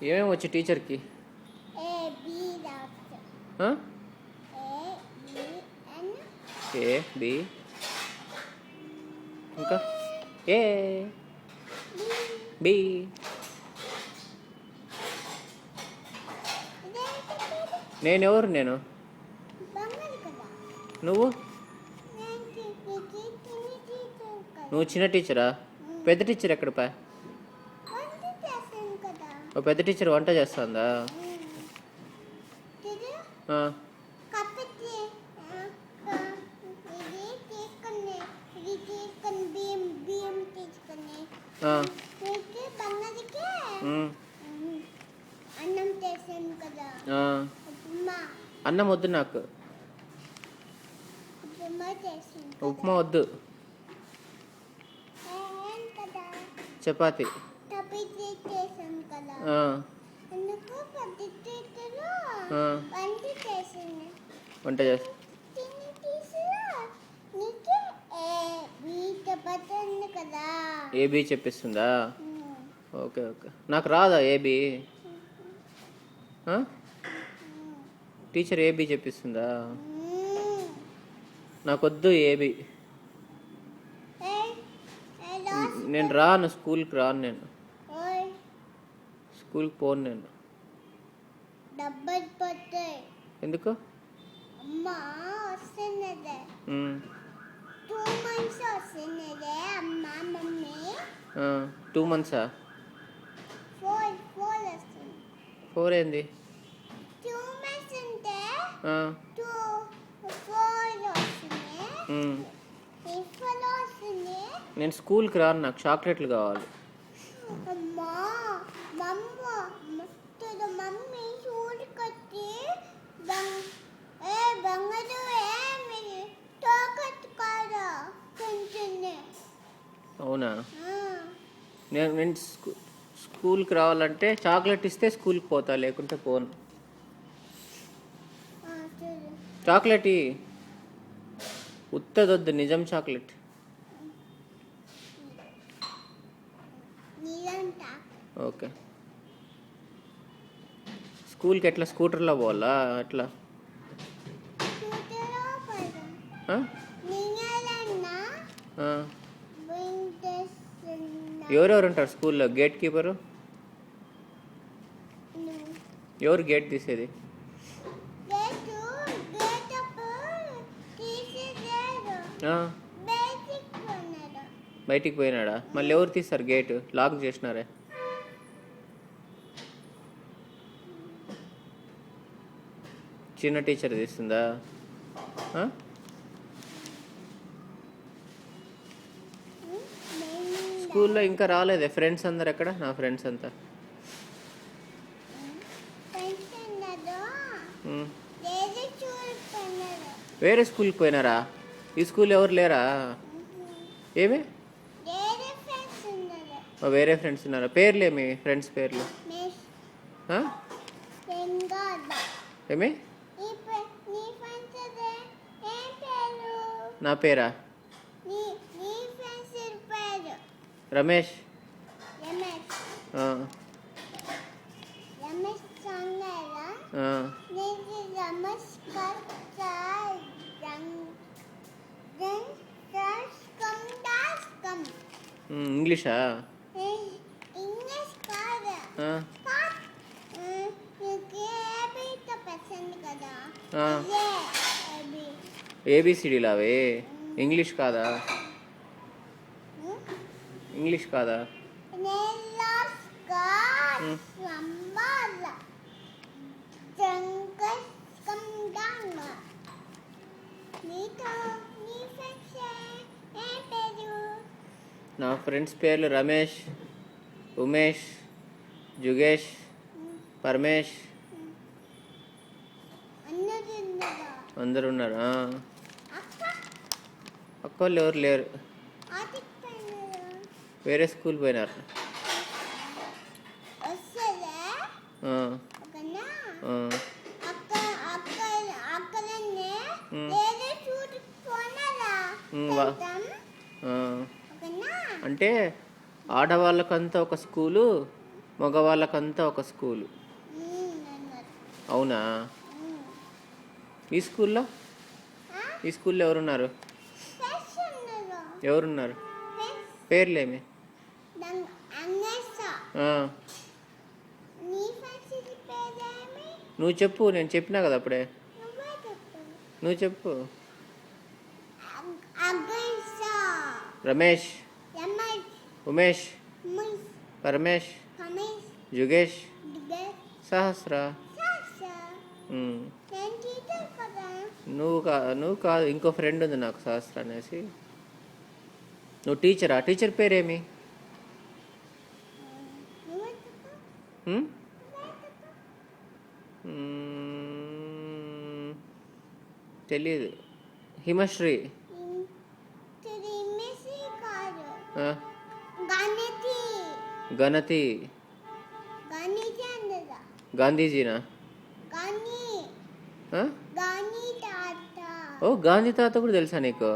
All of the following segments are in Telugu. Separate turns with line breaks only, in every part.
ఏమేమి వచ్చి టీచర్కి? ఏ బి ఇంకా ఏ బి. నేనెవరు? నేను నువ్వు నువ్వు చిన్న టీచరా? పెద్ద టీచర్ ఎక్కడ పా? పెద్ద టీచర్ వంట చేస్తుందా? అన్నం వద్దు నాకు, ఉప్మా వద్దు, చపాతి. వంట చేస్తా. ఏబీ చెప్పిస్తుందా? Okay okay. నాకు రాదా ఏబీ? Teacher AB చెప్పిస్తుందా? నాకొద్దు ఏబీ. నేను రాను, స్కూల్కి రాను, నేను స్కూల్కి పోను. నేను ఎందుకు? 2 months? 4 ఏంది? నేను స్కూల్కి రాను, నాకు చాక్లెట్లు కావాలి. అవునా? నేను స్కూల్కి రావాలంటే చాక్లెట్ ఇస్తే స్కూల్కి పోతా, లేకుంటే పోను. చాక్లెట్ ఉత్తదొద్దు, నిజం చాక్లెట్. ఓకే. స్కూల్కి ఎట్లా? స్కూటర్లో పోవాలా? ఎట్లా? ఎవరెవరు ఉంటారు స్కూల్లో? గేట్ కీపరు ఎవరు? గేట్ తీసేది బయటికి పోయినాడా? మళ్ళీ ఎవరు తీస్తారు గేటు? లాక్ చేసినారే. చిన్న టీచర్ తీస్తుందా? స్కూల్లో ఇంకా రాలేదే. ఫ్రెండ్స్ అందరు ఎక్కడ? నా ఫ్రెండ్స్ అంతా వేరే స్కూల్కి పోయినారా? ఈ స్కూల్ ఎవరు లేరా? ఏమి వేరే ఫ్రెండ్స్ ఉన్నారా? పేర్లు ఏమి? ఫ్రెండ్స్ పేర్లు ఏమి? నా పేరా? రమేష్. ఇంగ్లీషా? ఏబిసిడీలు అవే. ఇంగ్లీష్ కాదా? ఇంగ్లీష్ కాదా? నా ఫ్రెండ్స్ పేర్లు రమేష్, ఉమేష్, జుగేష్, పరమేష్. అందరు ఉన్నారు. అక్క వాళ్ళు ఎవరు లేరు, వేరే స్కూల్ పోయినారు. అంటే ఆడవాళ్ళకంతా ఒక స్కూలు, మగవాళ్ళకంతా ఒక స్కూలు. అవునా? ఈ స్కూల్లో ఎవరున్నారు? ఎవరున్నారు? పేర్లేమి? ఆ. నువ్వు చెప్పు, నేను చెప్పినా కదా అప్పుడే. నువ్వు చెప్పు. రమేష్, ఉమేష్, పరమేష్, జుగేష్, సహస్ర. నువ్వు కాదు, ఇంకో ఫ్రెండ్ ఉంది నాకు, సహస్ర అనేసి. నువ్వు టీచరా? టీచర్ పేరేమి? తెలీదు. హిమశ్రీ. గణతి. గాంధీజీనా? ఓ, గాంధీ తాత కూడా తెలుసా నీకు?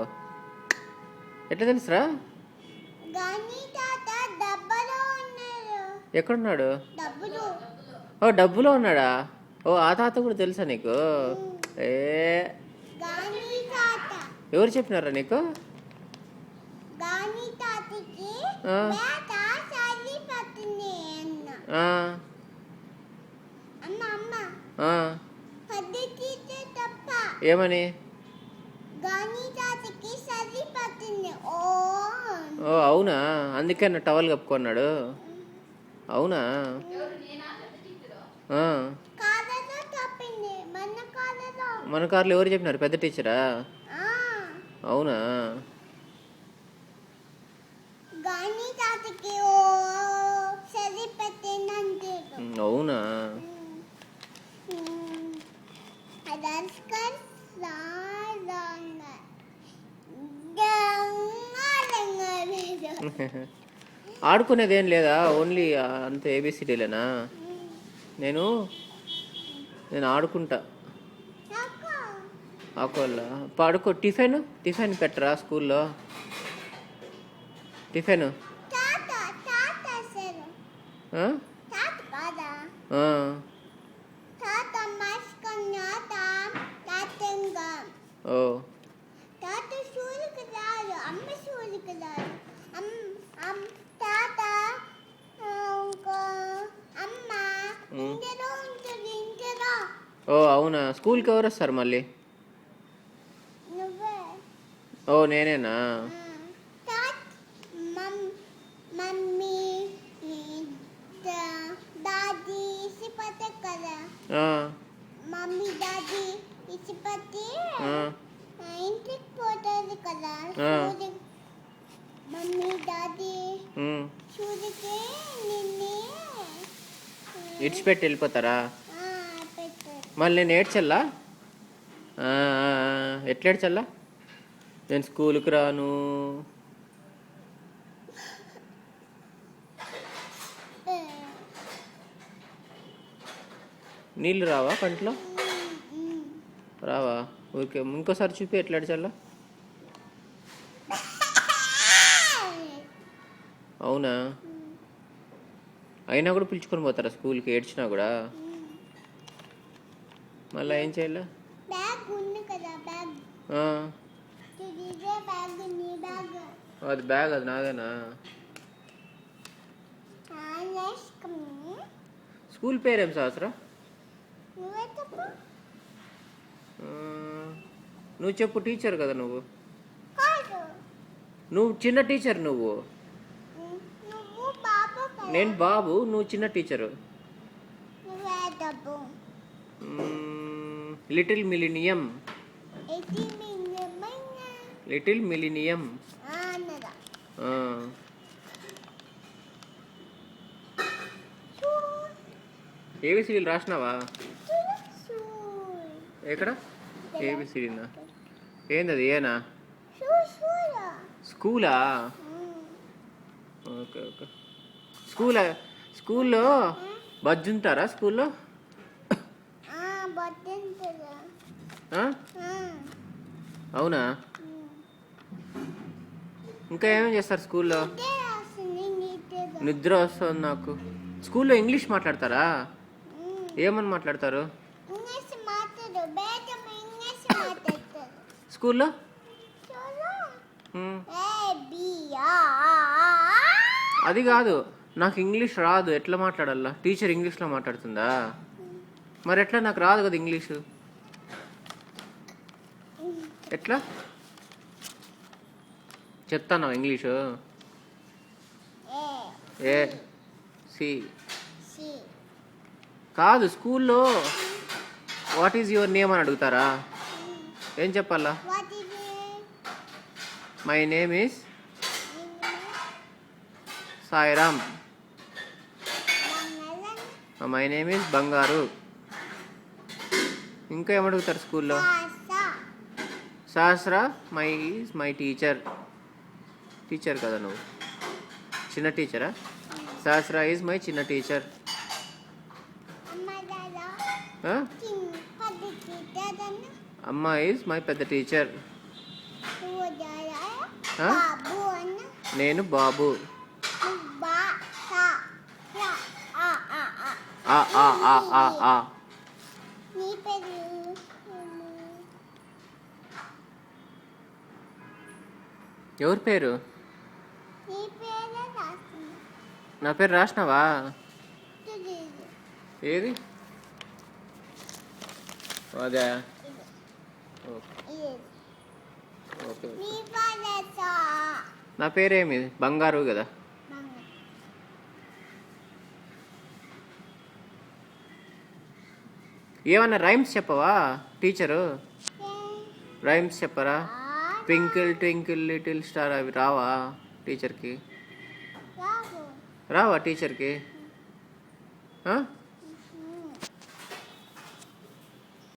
ఎట్లా తెలుసురా? ఎక్కడున్నాడు? ఓ, డబ్బులో ఉన్నాడా? ఓ, ఆ తాత కూడా తెలుసా నీకు? ఎవరు చెప్పినారా నీకు? ఏమని? ఓ, అవునా? అందుకే నా టవల్ కప్పుకున్నాడు. అవునా? మన కార్లో ఎవరు చెప్పినారు? పెద్ద టీచరా? అవునా? అవునా? ఆడుకునేది ఏం లేదా? ఓన్లీ అంత ఏబిసిడీలేనా? నేను ఆడుకుంటా. ఆకోళ్ళ పడుకో. టిఫిన్ పెట్టరా స్కూల్లో? టిఫిన్ ఓ, ఓ, అవునా? స్కూల్కి ఎవరు వస్తారు మళ్ళీ? ఓ, నేనేనా? ఇడిచిపెట్టి వెళ్ళిపోతారా? మళ్ళీ నేను ఏడ్చల్లా? ఎట్లా ఏడ్చల్లా? నేను స్కూల్కి రాను. నీళ్ళు రావా కంట్లో? రావా? ఓకే, ఇంకోసారి చూపి ఎట్లా ఏడ్చల్లా. అవునా? అయినా కూడా పిలుచుకొని పోతారా స్కూల్కి ఏడ్చినా కూడా? మళ్ళీ ఏం చేయాలా? అది బ్యాగ్, అది నాదేనా? స్కూల్ పేరేం సహస్ర? నువ్వు చెప్పు. టీచర్ కదా నువ్వు? చిన్న టీచర్ నువ్వు. నేను బాబు, నువ్వు చిన్న టీచరు. Little millennium. ఏబిసిడీలు రాసినావా? ఎక్కడ? ఏబిసిడీనా? ఏందది? ఏనా? స్కూలా? Okay okay. స్కూల్లో బజ్జుంటారా స్కూల్లో? అవునా? ఇంకా ఏమేమి చేస్తారు స్కూల్లో? నిద్ర వస్తుంది నాకు. స్కూల్లో ఇంగ్లీష్ మాట్లాడతారా? ఏమని మాట్లాడతారు స్కూల్లో? అది కాదు, నాకు ఇంగ్లీష్ రాదు, ఎట్లా మాట్లాడాలా? టీచర్ ఇంగ్లీష్లో మాట్లాడుతుందా? మరి ఎట్లా? నాకు రాదు కదా ఇంగ్లీషు, ఎట్లా చెప్తాను ఇంగ్లీషు? ఏ సి కాదు, స్కూల్లో వాట్ ఈజ్ యువర్ నేమ్ అని అడుగుతారా? ఏం చెప్పాలా? My name is Sairam. My name is బంగారు. ఇంకా ఏమడుగుతారు స్కూల్లో? సహస్ర మై టీచర్. టీచర్ కదా నువ్వు? చిన్న టీచరా? సహస్ర ఈజ్ మై చిన్న టీచర్. అమ్మ ఈజ్ మై పెద్ద టీచర్. నేను బాబు. ఎవరి పేరు? నా పేరు రాసినావా? ఏది? అదే, ఓకే. నా పేరేమి? బంగారు కదా. ఏమన్నా రైమ్స్ చెప్పవా టీచరు? రైమ్స్ చెప్పరా? ట్వింకిల్ ట్వింకిల్ లిటిల్ స్టార్ అవి రావా టీచర్కి? రావా టీచర్కి?